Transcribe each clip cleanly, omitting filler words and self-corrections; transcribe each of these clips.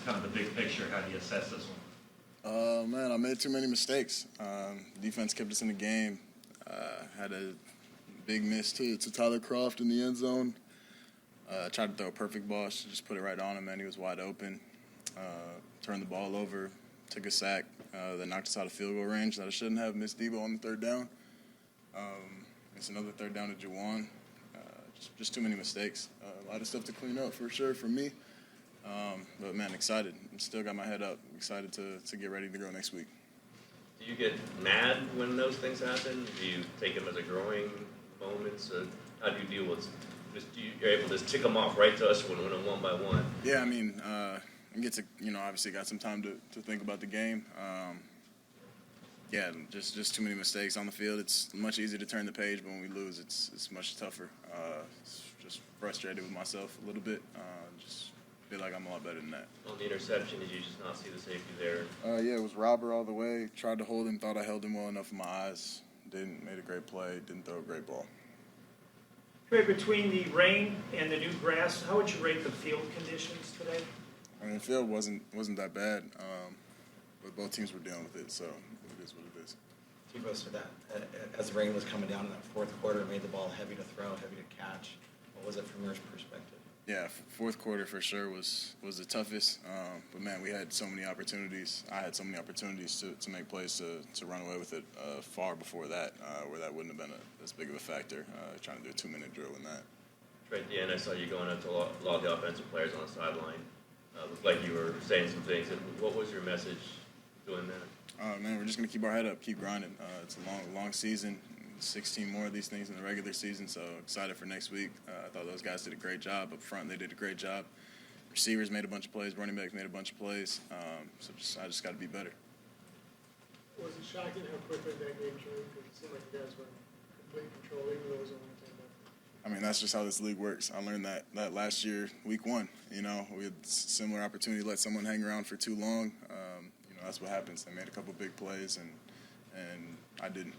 kind of the big picture. How do you assess this one? Man, I made too many mistakes. Defense kept us in the game. Had a big miss to Tyler Croft in the end zone. Tried to throw a perfect ball. Should just put it right on him, man. He was wide open. Turned the ball over. Took a sack. That knocked us out of field goal range that I shouldn't have. Missed Deebo on the third down. It's another third down to Juwan. Just too many mistakes. A lot of stuff to clean up for sure for me. But, man, excited. Still got my head up. Excited to get ready to go next week. Do you get mad when those things happen? Do you take them as a growing moment? So how do you deal with you're able to just tick them off right to us when one by one? Yeah, I mean, I get to, obviously got some time to think about the game. Yeah, just too many mistakes on the field. It's much easier to turn the page, but when we lose, it's much tougher. Just frustrated with myself a little bit. Just feel like I'm a lot better than that. On the interception, did you just not see the safety there? Yeah, it was Robert all the way. Tried to hold him, thought I held him well enough in my eyes. Made a great play, didn't throw a great ball. Trey, between the rain and the new grass, how would you rate the field conditions today? I mean, the field wasn't that bad, but both teams were dealing with it, so it is what it is. Deebo, so that as the rain was coming down in that fourth quarter, it made the ball heavy to throw, heavy to catch. What was it from your perspective? Yeah, fourth quarter for sure was the toughest. But, man, we had so many opportunities. I had so many opportunities to make plays to run away with it far before that, where that wouldn't have been as big of a factor, trying to do a 2-minute drill in that. Right at the end, I saw you going up to a lot of the offensive players on the sideline. Looked like you were saying some things. What was your message doing that? Man, we're just going to keep our head up, keep grinding. It's a long season. 16 more of these things in the regular season, so excited for next week. I thought those guys did a great job up front. They did a great job. Receivers made a bunch of plays. Running backs made a bunch of plays. I just got to be better. Was it shocking how quickly that game changed? Because it seemed like you guys were in complete control, even though it was only 10 minutes. I mean, that's just how this league works. I learned that last year, week one. We had similar opportunity to let someone hang around for too long. That's what happens. They made a couple big plays, and I didn't.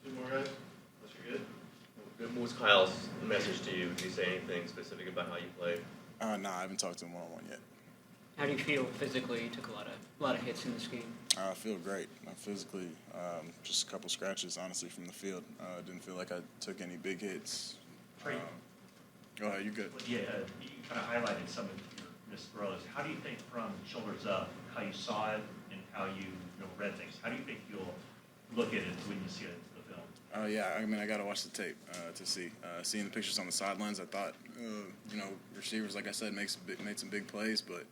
Two more guys? Unless you're good. What was Kyle's message to you? Did he say anything specific about how you played? No, I haven't talked to him one-on-one yet. How do you feel physically? You took a lot of hits in this game. I feel great. Physically, just a couple scratches, honestly, from the field. Didn't feel like I took any big hits. Trey, go ahead, you good. Yeah, you kind of highlighted some of your missed throws. How do you think from shoulders up, how you saw it and how you read things? How do you think you'll look at it when you see it? Yeah, I mean, I got to watch the tape to see. Seeing the pictures on the sidelines, I thought, receivers, like I said, made some big plays, but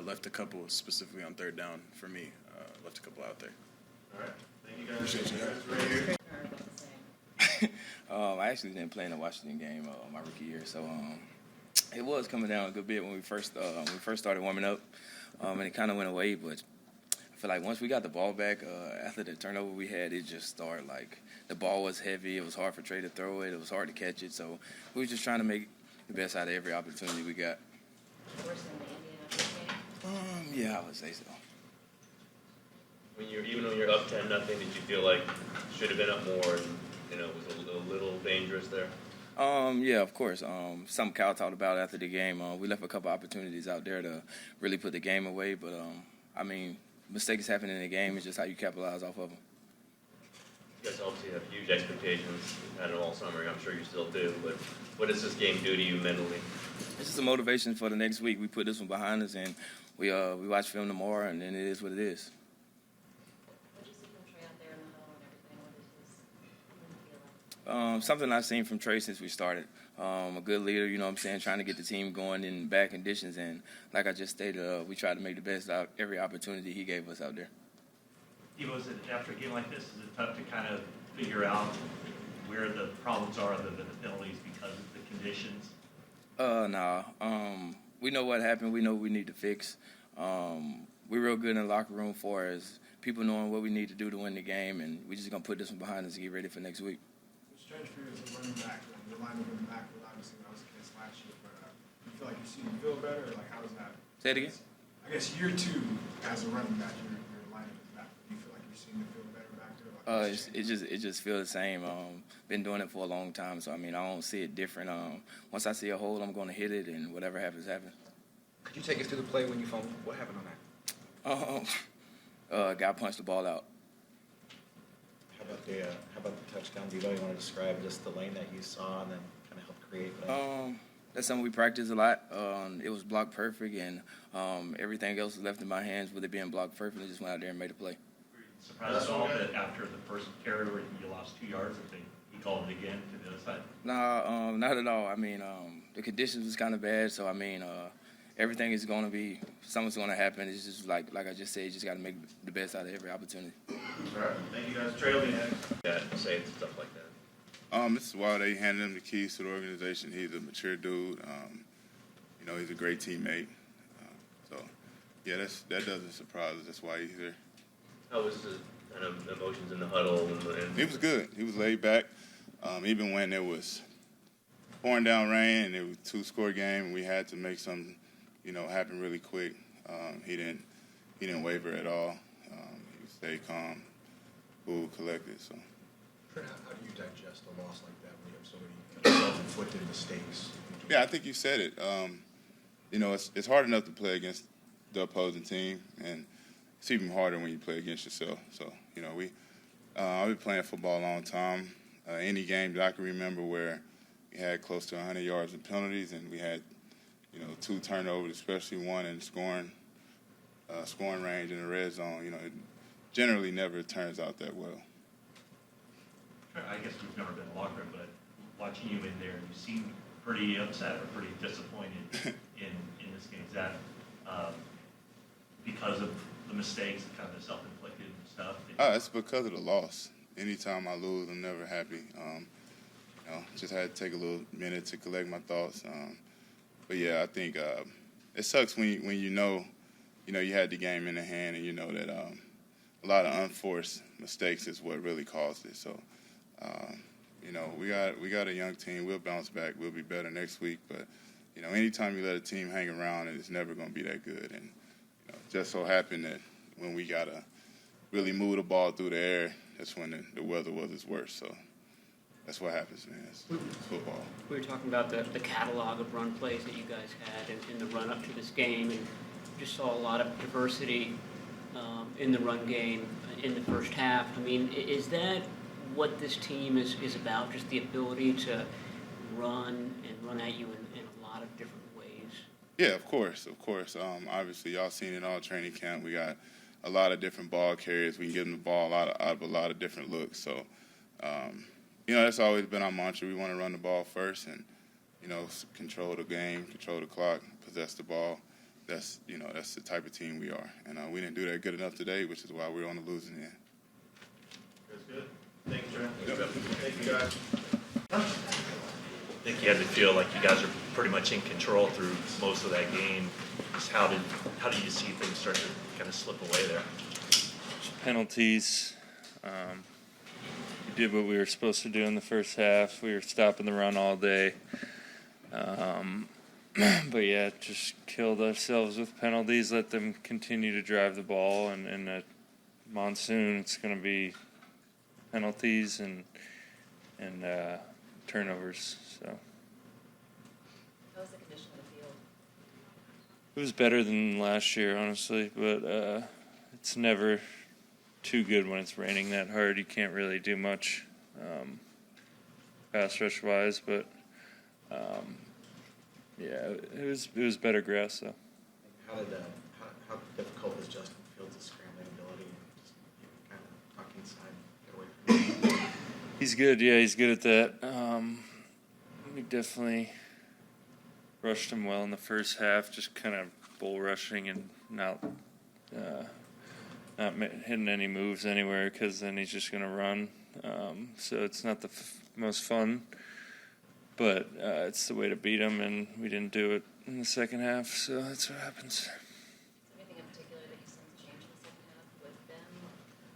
left a couple specifically on third down for me. Left a couple out there. All right. Thank you, guys. Appreciate you guys. I actually didn't play in the Washington game my rookie year, so it was coming down a good bit when we first started warming up, and it kind of went away, but I feel like once we got the ball back, after the turnover we had, it just started like the ball was heavy. It was hard for Trey to throw it. It was hard to catch it. So we were just trying to make the best out of every opportunity we got. Worse than the Indianapolis game? Yeah, I would say so. Even when you're up 10-0, did you feel like should have been up more and it was a little dangerous there? Yeah, of course. Something Kyle talked about after the game. We left a couple opportunities out there to really put the game away, but I mean, mistakes happen in the game. It's just how you capitalize off of them. You guys obviously have huge expectations. You've had it all summer. I'm sure you still do. But what does this game do to you mentally? It's just a motivation for the next week. We put this one behind us, and we watch film tomorrow, and then it is what it is. What did you see from Trey out there in the huddle and everything? What did feel like? Something I've seen from Trey since we started. A good leader, trying to get the team going in bad conditions. And like I just stated, we tried to make the best out of every opportunity he gave us out there. Deebo, after a game like this, is it tough to kind of figure out where the problems are other than the penalties because of the conditions? No. We know what happened. We know what we need to fix. We're real good in the locker room for as people knowing what we need to do to win the game, and we're just going to put this one behind us and get ready for next week. It's strange for you as a running back. Your line of running back, obviously, that was the case last year, but you feel like you feel better? Like, how does that? Say it again? I guess year two as a running back, your line is back. Do you feel like you're seeing it feel better back there? Like It just feels the same. Been doing it for a long time, so I mean I don't see it different. Once I see a hole, I'm going to hit it, and whatever happens, happens. Could you take us through the play when you fumbled? What happened on that? Guy punched the ball out. How about the touchdown, Deebo? You want to describe just the lane that you saw and then kind of help create that? That's something we practice a lot. It was blocked perfect, and everything else was left in my hands with it being blocked perfect. I just went out there and made a play. Were you surprised at all that after the first carry where you lost 2 yards, that he called it again to the other side? Nah, not at all. I mean, the conditions was kind of bad, so I mean, everything is going to be, something's going to happen. It's just like I just said, you just got to make the best out of every opportunity. All right. Thank you, guys. Trey will be next. Yeah, saying stuff like that. This is why they handed him the keys to the organization. He's a mature dude. He's a great teammate. Yeah, that doesn't surprise us. That's why he's here. How was the kind of emotions in the huddle? And He was good. He was laid back. Even when there was pouring down rain and it was a 2-score game, and we had to make something, happen really quick. He didn't waver at all. He stayed calm, cool, collected. So. Trent, how do you digest a loss like that when you have so many self-inflicted mistakes? Yeah, I think you said it. It's hard enough to play against the opposing team, and it's even harder when you play against yourself. So, I've been playing football a long time. Any game that I can remember where we had close to 100 yards in penalties, and we had, 2 turnovers, especially one in scoring range in the red zone. It generally never turns out that well. I guess we've never been in a locker room, but watching you in there, you seem pretty upset or pretty disappointed in this game. Is that because of the mistakes, kind of the self-inflicted stuff? It's because of the loss. Anytime I lose, I'm never happy. Just had to take a little minute to collect my thoughts. But yeah, I think it sucks when you had the game in the hand and you know that a lot of unforced mistakes is what really caused it. So, we got a young team. We'll bounce back. We'll be better next week. But, anytime you let a team hang around, it's never going to be that good. And just so happened that when we got to really move the ball through the air, that's when the weather was its worst. So that's what happens, man. It's football. We were talking about the catalog of run plays that you guys had in the run-up to this game, and just saw a lot of diversity in the run game in the first half. I mean, is that what this team is about, just the ability to run at you in a lot of different ways? Yeah, of course. Obviously, y'all seen it all training camp. We got a lot of different ball carriers. We can give them the ball out of a lot of different looks. So, that's always been our mantra. We want to run the ball first and, control the game, control the clock, possess the ball. That's the type of team we are. And we didn't do that good enough today, which is why we're on the losing end. That's good. Thanks, Trent. Thank you, guys. I think you had to feel like you guys are pretty much in control through most of that game. Just how did you see things start to kind of slip away there? Penalties. We did what we were supposed to do in the first half. We were stopping the run all day. But yeah, just killed ourselves with penalties, let them continue to drive the ball, and in a monsoon it's going to be penalties and turnovers. So How was the condition of the field? it was better than last year, honestly, but it's never too good when it's raining that hard. You can't really do much pass rush wise, but yeah, it was better grass though. How difficult is Justin Fields' scrambling ability? Just kind of tuck inside, get away from him. He's good. Yeah, he's good at that. We definitely rushed him well in the first half, just kind of bull rushing and not hitting any moves anywhere, because then he's just going to run. So it's not the most fun, but it's the way to beat him, and we didn't do it in the second half, so that's what happens. Is there anything in particular that you sense change in the second half with them,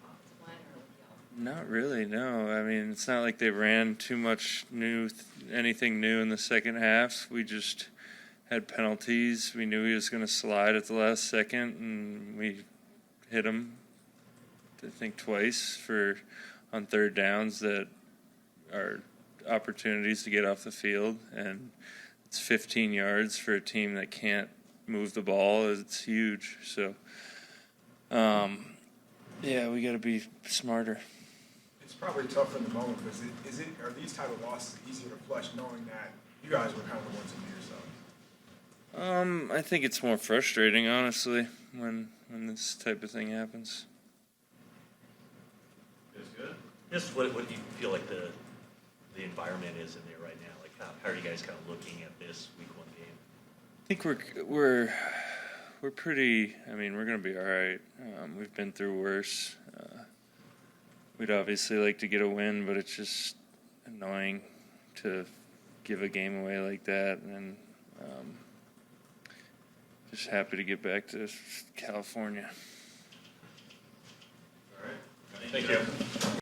offensive line, or with y'all? Not really, no. I mean, it's not like they ran too much anything new in the second half. We just had penalties. We knew he was going to slide at the last second, and we hit him, I think, twice on third downs that are opportunities to get off the field, and it's 15 yards for a team that can't move the ball, it's huge. So, yeah, we got to be smarter. It's probably tough in the moment, but are these type of losses easier to flush knowing that you guys were kind of the ones to do yourselves? I think it's more frustrating, honestly, when this type of thing happens. That's good. Just what do you feel like the environment is in there right now? Like how are you guys kind of looking at this week 1 game? I think we're pretty. I mean, we're going to be all right. We've been through worse. We'd obviously like to get a win, but it's just annoying to give a game away like that. And just happy to get back to California. All right. Thank you.